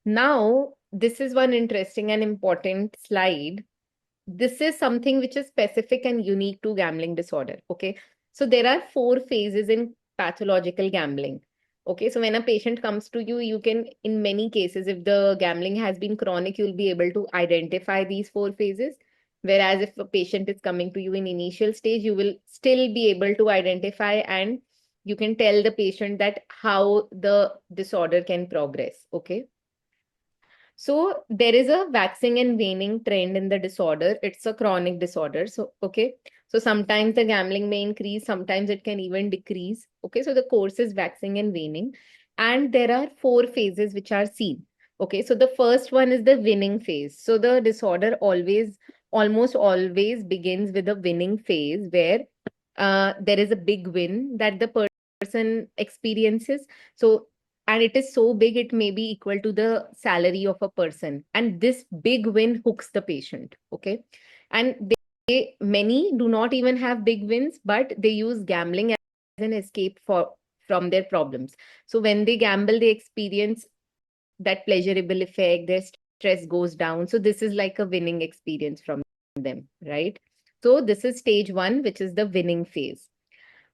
Now, this is one interesting and important slide. This is something which is specific and unique to gambling disorder. Okay. So there are four phases in pathological gambling. Okay. So when a patient comes to you, you can, in many cases, if the gambling has been chronic, you'll be able to identify these four phases. Whereas if a patient is coming to you in initial stage, you will still be able to identify, and you can tell the patient that how the disorder can progress. Okay. So there is a waxing and waning trend in the disorder. It's a chronic disorder. So, okay. So sometimes the gambling may increase, sometimes it can even decrease. Okay. So the course is waxing and waning. And there are four phases which are seen. Okay. So the first one is the winning phase. So the disorder almost always begins with a winning phase where there is a big win that the person experiences. So and it is so big it may be equal to the salary of a person, and this big win hooks the patient. Okay. And many do not even have big wins, but they use gambling as an escape from their problems. So when they gamble, they experience that pleasurable effect, their stress goes down. So this is like a winning experience from them, right? So this is stage one, which is the winning phase.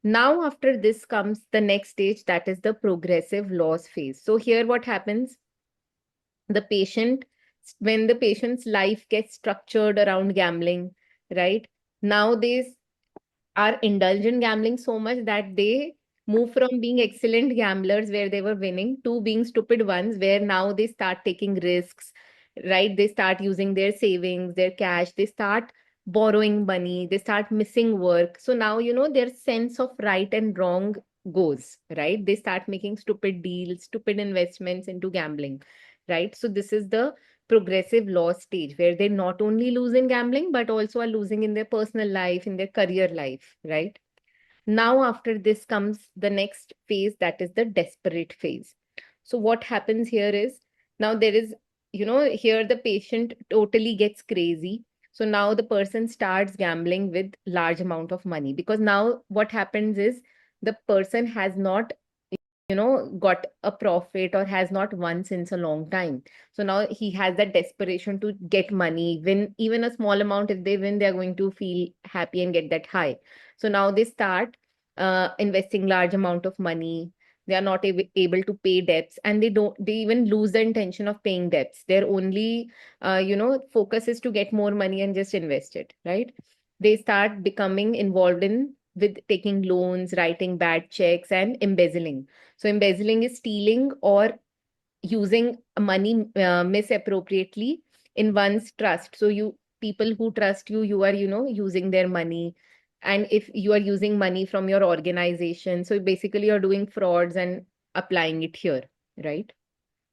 Now, after this comes the next stage, that is the progressive loss phase. So, here what happens? The patient, when the patient's life gets structured around gambling, right? Now they are indulged in gambling so much that they move from being excellent gamblers where they were winning to being stupid ones where now they start taking risks, right? They start using their savings, their cash, they start borrowing money, they start missing work. So now, their sense of right and wrong goes, right? They start making stupid deals, stupid investments into gambling, right? So this is the progressive loss stage where they not only lose in gambling but also are losing in their personal life, in their career life, right? Now after this comes the next phase, that is the desperate phase. So what happens here is, now there is, here the patient totally gets crazy. So now the person starts gambling with large amount of money, because now what happens is the person has not got a profit or has not won since a long time. So now he has that desperation to get money, win even a small amount. If they win, they're going to feel happy and get that high. So now they start investing large amount of money. They are not able to pay debts, and they even lose the intention of paying debts. Their only focus is to get more money and just invest it, right? They start becoming involved in with taking loans, writing bad checks, and embezzling. So embezzling is stealing or using money misappropriately in one's trust. So you people who trust you, you are using their money, and if you are using money from your organization, so basically you're doing frauds and applying it here, right?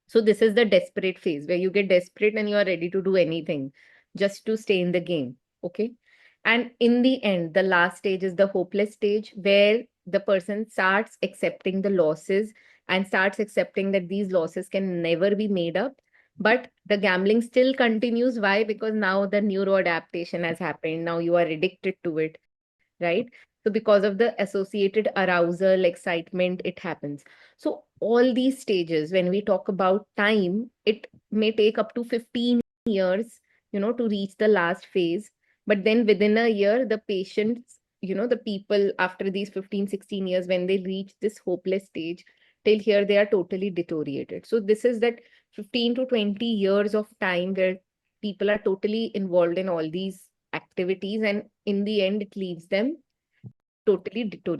So this is the desperate phase where you get desperate and you are ready to do anything just to stay in the game. Okay. And in the end, the last stage is the hopeless stage where the person starts accepting the losses and starts accepting that these losses can never be made up. But the gambling still continues. Why? Because now the neuroadaptation has happened. Now you are addicted to it, right? So because of the associated arousal, excitement, it happens. So all these stages, when we talk about time, it may take up to 15 years, to reach the last phase. But then within a year, the patients, the people after these 15, 16 years, when they reach this hopeless stage, till here they are totally deteriorated. So this is that 15 to 20 years of time where people are totally involved in all these activities, and in the end it leaves them totally deteriorated.